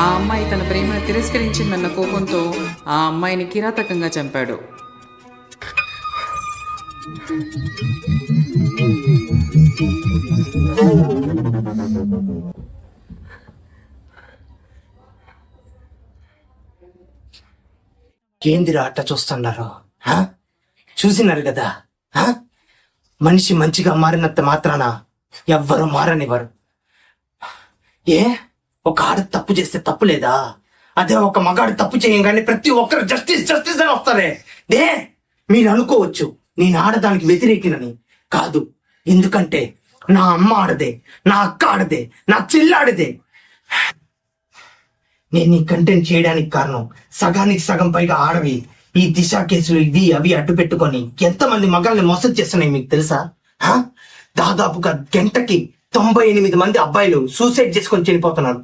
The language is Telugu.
ఆ అమ్మాయి తన ప్రేమను తిరస్కరించిందన్న కోపంతో ఆ అమ్మాయిని కిరాతకంగా చంపాడు. ఏందిరా అట్ట చూస్తున్నారు? చూసినారు కదా, మనిషి మంచిగా మారినంత మాత్రాన ఎవ్వరు మారనివ్వరు. ఏ ఒక ఆడ తప్పు చేస్తే తప్పు లేదా? అదే ఒక మగాడు తప్పు చేయగానే ప్రతి ఒక్కరు జస్టిస్ జస్టిస్ అని వస్తారే. మీరు అనుకోవచ్చు నేను ఆడదానికి వ్యతిరేకినని. కాదు, ఎందుకంటే నా అమ్మ ఆడదే, నా అక్క ఆడదే, నా చెల్లాడదే. నేను ఈ కంటెంట్ చేయడానికి కారణం సగానికి సగం పైగా ఆడవి ఈ దిశ కేసులు ఇవి అవి అడ్డు పెట్టుకొని ఎంతమంది మగాల్ని మోసం చేస్తున్నాయి మీకు తెలుసా? దాదాపుగా గంటకి 98 మంది అబ్బాయిలు సూసైడ్ చేసుకొని చనిపోతున్నారు.